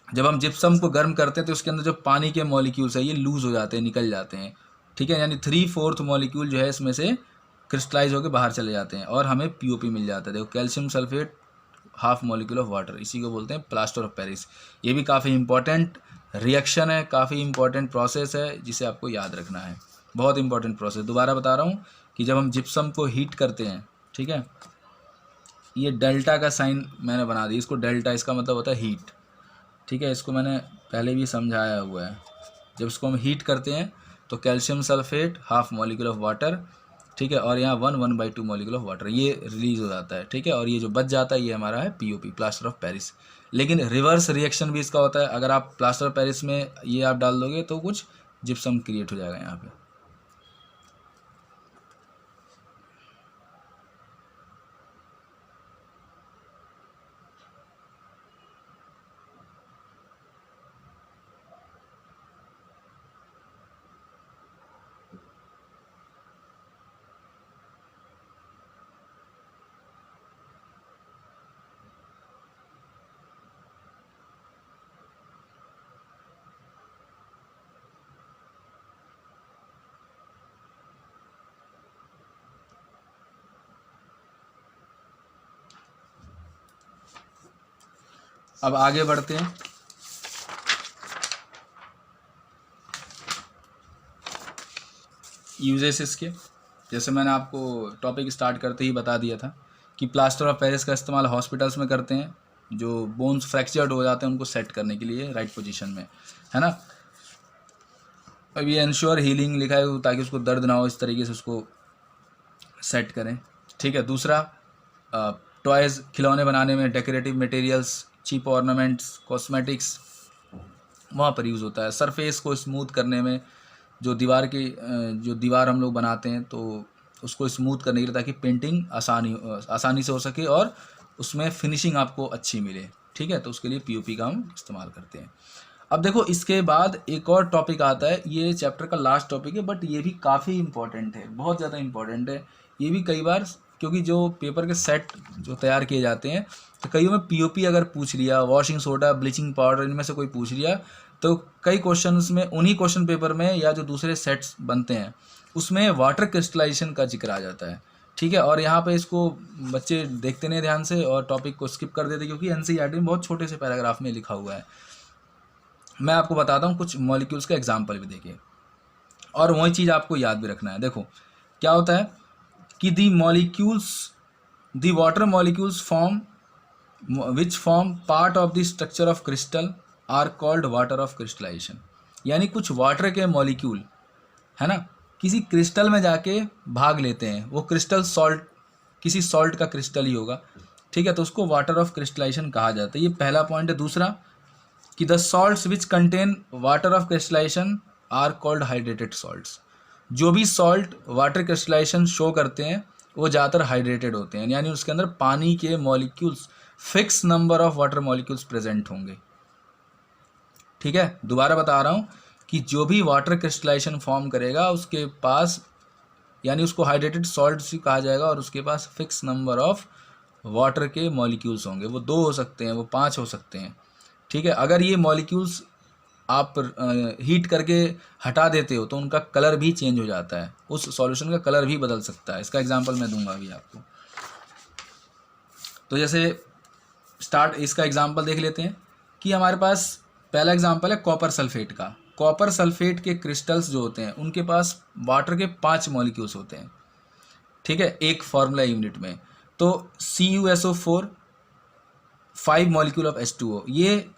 जब हम जिप्सम को गर्म करते हैं तो उसके अंदर जो पानी के मॉलिक्यूल्स है ये लूज़ हो जाते हैं, निकल जाते हैं। ठीक है, यानी 3/4 मॉलिक्यूल जो है इसमें से क्रिस्टलाइज होकर बाहर चले जाते हैं और हमें पीओपी मिल जाता है। देखो, calcium sulphate half molecule of water, इसी को बोलते हैं प्लास्टर ऑफ पेरिस। ये भी काफ़ी इंपॉर्टेंट रिएक्शन है, काफ़ी इंपॉर्टेंट प्रोसेस है जिसे आपको याद रखना है, बहुत इंपॉर्टेंट प्रोसेस। दोबारा बता रहा हूँ कि जब हम जिप्सम को हीट करते हैं, ठीक है, ये डेल्टा का साइन मैंने बना दिया, इसको डेल्टा, इसका मतलब होता है हीट। ठीक है, इसको मैंने पहले भी समझाया हुआ है। जब इसको हम हीट करते हैं तो calcium sulphate half molecule of water, ठीक है, और यहाँ 1/2 मॉलिक्यूल ऑफ वाटर ये रिलीज हो जाता है। ठीक है, और ये जो बच जाता है ये हमारा है पीओपी, प्लास्टर ऑफ पेरिस। लेकिन रिवर्स रिएक्शन भी इसका होता है, अगर आप प्लास्टर ऑफ पेरिस में ये आप डाल दोगे तो कुछ जिप्सम क्रिएट हो जाएगा यहाँ पे। अब आगे बढ़ते हैं। यूजेस इसके, जैसे मैंने आपको टॉपिक स्टार्ट करते ही बता दिया था कि प्लास्टर ऑफ पेरिस का इस्तेमाल हॉस्पिटल्स में करते हैं, जो बोन्स फ्रैक्चर्ड हो जाते हैं उनको सेट करने के लिए राइट पोजीशन में, है ना। अब ये इंश्योर हीलिंग लिखा है ताकि उसको दर्द ना हो, इस तरीके से उसको सेट करें। ठीक है, दूसरा टॉयज़, खिलौने बनाने में, decorative materials, cheap ornaments, cosmetics, वहाँ पर यूज़ होता है। सरफेस को स्मूथ करने में, जो दीवार हम लोग बनाते हैं तो उसको स्मूथ करने के लिए, ताकि पेंटिंग आसानी से हो सके और उसमें फिनिशिंग आपको अच्छी मिले। ठीक है, तो उसके लिए पीओपी का हम इस्तेमाल करते हैं। अब देखो, इसके बाद एक और टॉपिक आता है, ये चैप्टर का लास्ट टॉपिक है, बट ये भी काफ़ी इंपॉर्टेंट है, बहुत ज़्यादा इंपॉर्टेंट है। ये भी कई बार, क्योंकि जो पेपर के सेट जो तैयार किए जाते हैं तो कईयों में पीओपी अगर पूछ लिया, वॉशिंग सोडा, ब्लीचिंग पाउडर, इनमें से कोई पूछ लिया तो कई क्वेश्चंस में, उन्हीं क्वेश्चन पेपर में या जो दूसरे सेट्स बनते हैं उसमें वाटर क्रिस्टलाइजेशन का जिक्र आ जाता है। ठीक है, और यहाँ पे इसको बच्चे देखते नहीं ध्यान से और टॉपिक को स्किप कर देते, क्योंकि एनसीईआरटी में बहुत छोटे से पैराग्राफ में लिखा हुआ है। मैं आपको बताता हूँ कुछ मॉलिक्यूल्स का एग्जाम्पल भी देखिए, और वही चीज़ आपको याद भी रखना है। देखो क्या होता है कि the water molecules form which form part of the structure of crystal are called water of crystallisation. यानी कुछ वाटर के मॉलिक्यूल, है ना, किसी क्रिस्टल में जाके भाग लेते हैं, वो क्रिस्टल सॉल्ट, किसी सॉल्ट का क्रिस्टल ही होगा। ठीक है, तो उसको वाटर ऑफ क्रिस्टलाइजेशन कहा जाता है। ये पहला पॉइंट है। दूसरा कि the salts which contain water of crystallisation are called hydrated salts. जो भी सॉल्ट वाटर क्रिस्टलाइजेशन शो करते हैं वो ज़्यादातर हाइड्रेटेड होते हैं, यानी उसके अंदर पानी के molecules, fix number of water molecules present होंगे। ठीक है, दोबारा बता रहा हूँ कि जो भी वाटर क्रिस्टलाइजेशन फॉर्म करेगा उसके पास, यानी उसको हाइड्रेटेड सॉल्ट भी कहा जाएगा, और उसके पास फिक्स नंबर ऑफ वाटर के मॉलिक्यूल्स होंगे। वो 2 हो सकते हैं, वो 5 हो सकते हैं। ठीक है, अगर ये मॉलिक्यूल्स आप हीट करके हटा देते हो तो उनका कलर भी चेंज हो जाता है, उस सॉल्यूशन का कलर भी बदल सकता है। इसका एग्जांपल मैं दूंगा अभी आपको। तो जैसे इसका एग्जांपल देख लेते हैं कि हमारे पास पहला एग्जांपल है कॉपर सल्फेट का। कॉपर सल्फेट के क्रिस्टल्स जो होते हैं उनके पास वाटर के 5 मॉलिक्यूल्स होते हैं। ठीक है, एक फॉर्मूला यूनिट में। तो CuSO4, 5 मॉलिक्यूल ऑफ H2O, ये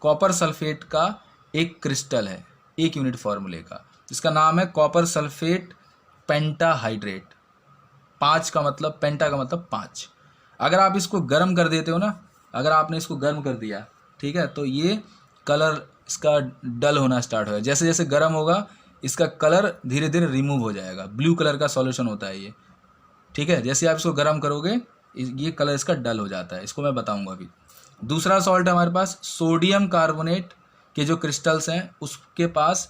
कॉपर सल्फेट का एक क्रिस्टल है, एक यूनिट फार्मूले का, जिसका नाम है कॉपर सल्फेट पेंटाहाइड्रेट। 5 का मतलब, पेंटा का मतलब 5। अगर आप इसको गर्म कर देते हो ना, अगर आपने इसको गर्म कर दिया, ठीक है, तो ये कलर इसका डल होना स्टार्ट होगा। जैसे जैसे गर्म होगा इसका कलर धीरे धीरे रिमूव हो जाएगा। ब्लू कलर का सॉल्यूशन होता है ये, ठीक है। जैसे आप इसको गर्म करोगे ये कलर इसका डल हो जाता है, इसको मैं बताऊंगा अभी। दूसरा सॉल्ट है हमारे पास सोडियम कार्बोनेट के जो क्रिस्टल्स हैं उसके पास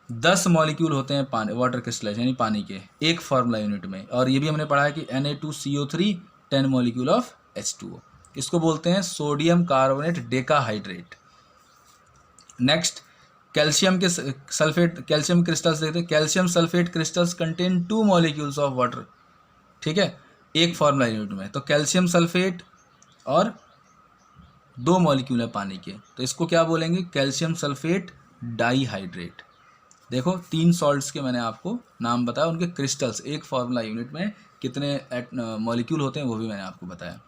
10 मॉलिक्यूल होते हैं पानी, वाटर क्रिस्टलाइज यानी पानी के एक फार्मूला यूनिट में। और ये भी हमने पढ़ा है कि Na2CO3 10 मॉलिक्यूल ऑफ H2O, इसको बोलते हैं sodium carbonate decahydrate. Next calcium के सल्फेट, कैल्शियम क्रिस्टल्स देखते हैं। Calcium sulphate crystals contain 2 molecules of water, ठीक है, एक फार्मूला यूनिट में। तो कैल्शियम सल्फेट और 2 मॉलिक्यूल है पानी के, तो इसको क्या बोलेंगे, कैल्शियम सल्फेट डाईहाइड्रेट। देखो 3 सॉल्ट्स के मैंने आपको नाम बताया, उनके क्रिस्टल्स एक फार्मूला यूनिट में कितने मॉलिक्यूल होते हैं वो भी मैंने आपको बताया,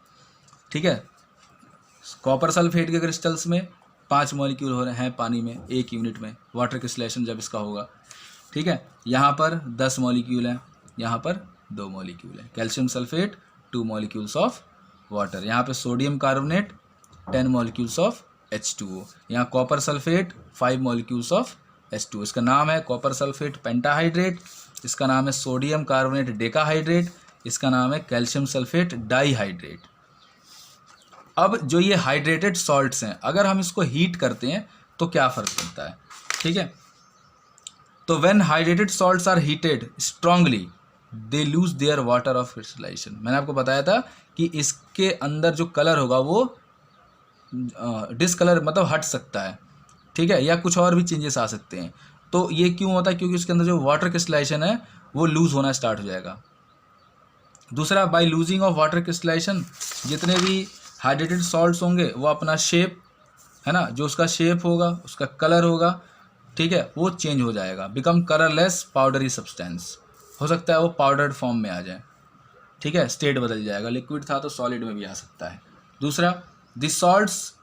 ठीक है। कॉपर सल्फेट के क्रिस्टल्स में 5 मॉलिक्यूल हो रहे हैं पानी में एक यूनिट में, वाटर क्रिस्टलेशन जब इसका होगा, ठीक है। यहाँ पर 10 मॉलिक्यूल हैं, यहाँ पर 2 मॉलिक्यूल हैं। Calcium sulphate 2 molecules of water. यहाँ पे sodium carbonate 10 molecules of H2O। यहाँ copper sulphate 5 molecules of H2O। इसका नाम है कॉपर सल्फेट पेंटाहाइड्रेट, इसका नाम है सोडियम कार्बोनेट डेकाहाइड्रेट, इसका नाम है कैल्शियम सल्फेट डाईहाइड्रेट। अब जो ये हाइड्रेटेड सॉल्ट्स हैं, अगर हम इसको हीट करते हैं तो क्या फ़र्क पड़ता है, ठीक है। तो when hydrated salts are heated strongly they lose their water of crystallisation. मैंने आपको बताया था कि इसके अंदर जो कलर होगा वो डिसकलर मतलब हट सकता है, ठीक है, या कुछ और भी चेंजेस आ सकते हैं। तो ये क्यों होता है, क्योंकि उसके अंदर जो वाटर क्रिस्टलाइजेशन है वो लूज़ होना स्टार्ट हो जाएगा। दूसरा, by losing of water crystallisation जितने भी हाइड्रेटेड सॉल्ट्स होंगे वो अपना शेप, है ना, जो उसका शेप होगा उसका कलर होगा, ठीक है, वो चेंज हो जाएगा, बिकम कलरलेस पाउडरी सब्सटेंस। हो सकता है वो पाउडर्ड फॉर्म में आ जाए, ठीक है, स्टेट बदल जाएगा, लिक्विड था तो सॉलिड में भी आ सकता है। दूसरा, the salts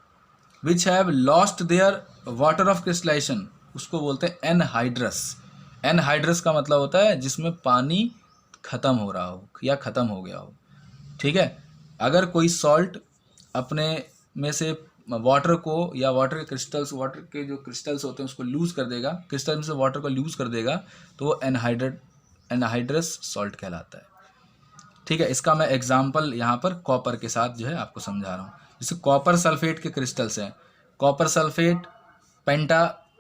which have lost their water of crystallisation उसको बोलते हैं एनहाइड्रस। एनहाइड्रस का मतलब होता है जिसमें पानी ख़त्म हो रहा हो या ख़त्म हो गया हो, ठीक है। अगर कोई सॉल्ट अपने में से वाटर को या वाटर के क्रिस्टल्स, वाटर के जो क्रिस्टल्स होते हैं उसको लूज़ कर देगा, क्रिस्टल में से वाटर को लूज़ कर देगा, तो वो एनहाइड्रस सॉल्ट कहलाता है, ठीक है। इसका मैं एग्जांपल यहाँ पर कॉपर के साथ जो है आपको समझा रहा हूँ। जैसे कॉपर सल्फेट के क्रिस्टल्स हैं, कॉपर सल्फेट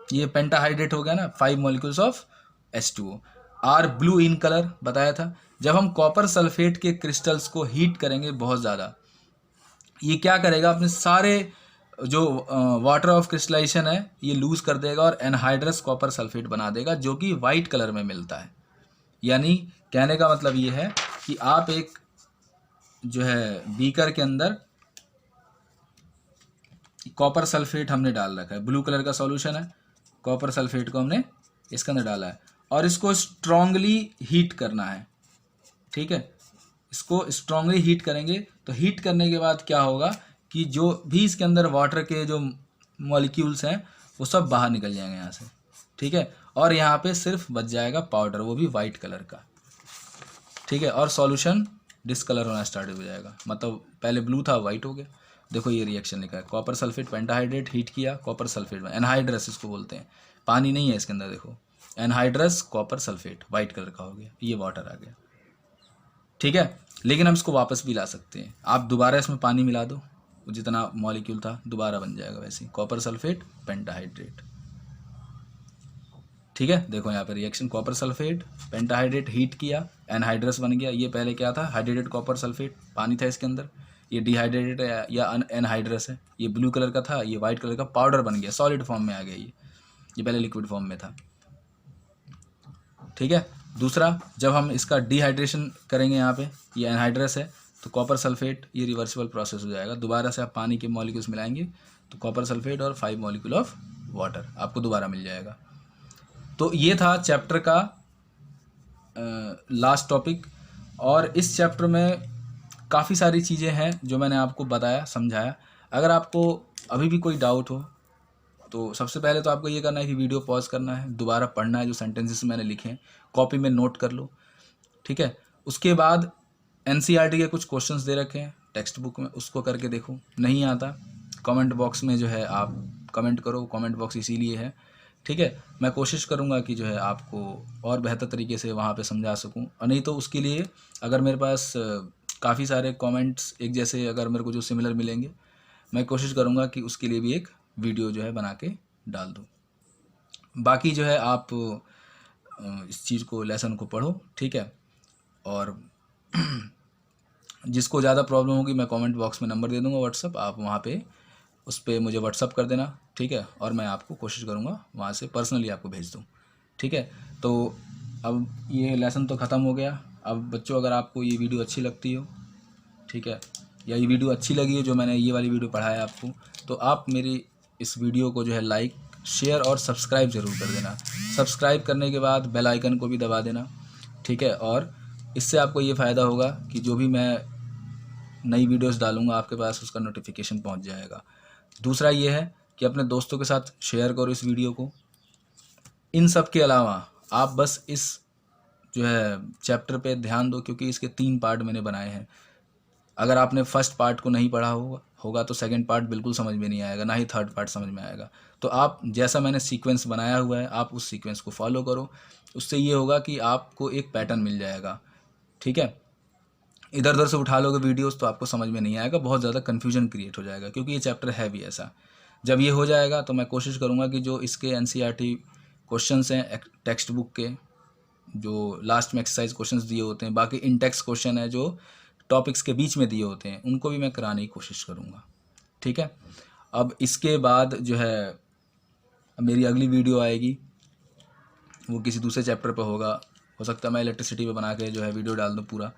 ये पेंटाहाइड्रेट हो गया ना, 5 molecules of H2O, are blue in colour बताया था। जब हम कॉपर सल्फेट के क्रिस्टल्स को हीट करेंगे बहुत ज़्यादा, ये क्या करेगा, अपने सारे जो वाटर ऑफ क्रिस्टलाइजेशन है ये लूज़ कर देगा और एनहाइड्रस कॉपर सल्फेट बना देगा, जो कि वाइट कलर में मिलता है। यानी कहने का मतलब ये है कि आप एक जो है बीकर के अंदर कॉपर सल्फेट हमने डाल रखा है, ब्लू कलर का सॉल्यूशन है, कॉपर सल्फेट को हमने इसके अंदर डाला है और इसको स्ट्रांगली हीट करना है, ठीक है। इसको स्ट्रांगली हीट करेंगे तो हीट करने के बाद क्या होगा कि जो भी इसके अंदर वाटर के जो मॉलिक्यूल्स हैं वो सब बाहर निकल जाएंगे यहाँ से, ठीक है। और यहाँ पे सिर्फ बच जाएगा पाउडर, वो भी वाइट कलर का, ठीक है। और सॉल्यूशन डिसकलर होना स्टार्ट हो जाएगा, मतलब पहले ब्लू था वाइट हो गया। देखो ये रिएक्शन लिखा है, कॉपर सल्फेट पेंटाहाइड्रेट हीट किया कॉपर सल्फेट में, एनहाइड्रस इसको बोलते हैं, पानी नहीं है इसके अंदर, देखो anhydrous copper sulphate white colour का हो गया, ये वाटर आ गया, ठीक है। लेकिन हम इसको वापस भी ला सकते हैं, आप दोबारा इसमें पानी मिला दो, जितना मॉलिक्यूल था दोबारा बन जाएगा वैसे ही, कॉपर सल्फेट पेंटाहाइड्रेट, ठीक है। देखो यहाँ पे reaction, copper sulphate pentahydrate heat किया एनहाइड्रस बन गया। ये पहले क्या था, हाइड्रेटेड कॉपर सल्फेट, पानी था इसके अंदर, ये डिहाइड्रेटेड या एनहाइड्रस है, ये ब्लू कलर का था, ये वाइट कलर का पाउडर बन गया, सॉलिड फॉर्म में आ गया, ये पहले लिक्विड फॉर्म में था, ठीक है। दूसरा, जब हम इसका डिहाइड्रेशन करेंगे यहाँ पे, ये एनहाइड्रस है तो कॉपर सल्फेट, ये रिवर्सिबल प्रोसेस हो जाएगा, दोबारा से आप पानी के मॉलिक्यूल्स मिलाएंगे तो कॉपर सल्फेट और 5 मॉलिक्यूल ऑफ वाटर आपको दोबारा मिल जाएगा। तो ये था चैप्टर का लास्ट टॉपिक, और इस चैप्टर में काफ़ी सारी चीज़ें हैं जो मैंने आपको बताया समझाया। अगर आपको अभी भी कोई डाउट हो तो सबसे पहले तो आपको ये करना है कि वीडियो पॉज करना है, दोबारा पढ़ना है, जो सेंटेंसेस मैंने लिखे हैं कॉपी में नोट कर लो, ठीक है। उसके बाद NCERT के कुछ क्वेश्चंस दे रखे हैं टेक्स्ट बुक में, उसको करके देखो। नहीं आता कमेंट बॉक्स में जो है आप कमेंट करो, कमेंट बॉक्स इसीलिए है ठीक है। मैं कोशिश करूँगा कि जो है आपको और बेहतर तरीके से वहाँ पे समझा सकूँ, और नहीं तो उसके लिए अगर मेरे पास काफ़ी सारे कमेंट्स एक जैसे अगर मेरे को जो सिमिलर मिलेंगे, मैं कोशिश करूँगा कि उसके लिए भी एक वीडियो जो है बना के डाल दूँ। बाकी जो है आप इस चीज़ को, लेसन को पढ़ो, ठीक है। और जिसको ज़्यादा प्रॉब्लम होगी मैं कमेंट बॉक्स में नंबर दे दूँगा व्हाट्सअप, आप वहाँ पे उस पर मुझे व्हाट्सअप कर देना, ठीक है। और मैं आपको कोशिश करूँगा वहाँ से पर्सनली आपको भेज दूँ, ठीक है। तो अब ये लेसन तो ख़त्म हो गया। अब बच्चों, अगर आपको ये वीडियो अच्छी लगती हो, ठीक है, या ये वीडियो अच्छी लगी हो जो मैंने ये वाली वीडियो पढ़ाया आपको, तो आप मेरी इस वीडियो को जो है लाइक, शेयर और सब्सक्राइब ज़रूर कर देना। सब्सक्राइब करने के बाद बेल आइकन को भी दबा देना, ठीक है। और इससे आपको ये फ़ायदा होगा कि जो भी मैं नई वीडियोस डालूंगा आपके पास उसका नोटिफिकेशन पहुंच जाएगा। दूसरा ये है कि अपने दोस्तों के साथ शेयर करो इस वीडियो को। इन सब के अलावा आप बस इस जो है चैप्टर पे ध्यान दो, क्योंकि इसके 3 पार्ट मैंने बनाए हैं। अगर आपने फर्स्ट पार्ट को नहीं पढ़ा होगा तो सेकंड पार्ट बिल्कुल समझ में नहीं आएगा, ना ही थर्ड पार्ट समझ में आएगा। तो आप जैसा मैंने सीक्वेंस बनाया हुआ है आप उस सीक्वेंस को फॉलो करो। उससे ये होगा कि आपको एक पैटर्न मिल जाएगा, ठीक है। इधर उधर से उठा लोगे वीडियोस तो आपको समझ में नहीं आएगा, बहुत ज़्यादा कन्फ्यूजन क्रिएट हो जाएगा, क्योंकि ये चैप्टर है भी ऐसा। जब ये हो जाएगा तो मैं कोशिश करूँगा कि जो इसके एनसीईआरटी क्वेश्चंस हैं टेक्स्ट बुक के, जो लास्ट में एक्सरसाइज क्वेश्चंस दिए होते हैं, बाकी इन टेक्स्ट क्वेश्चन है जो टॉपिक्स के बीच में दिए होते हैं, उनको भी मैं कराने की कोशिश करूँगा, ठीक है। अब इसके बाद जो है मेरी अगली वीडियो आएगी, वो किसी दूसरे चैप्टर पर होगा। हो सकता है मैं इलेक्ट्रिसिटी पे बना के जो है वीडियो डाल दूँ पूरा,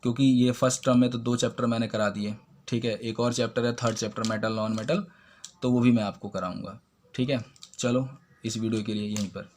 क्योंकि ये फर्स्ट टर्म में तो 2 चैप्टर मैंने करा दिए, ठीक है। एक और चैप्टर है, third chapter metal non metal, तो वो भी मैं आपको कराऊंगा, ठीक है। चलो इस वीडियो के लिए यहीं पर।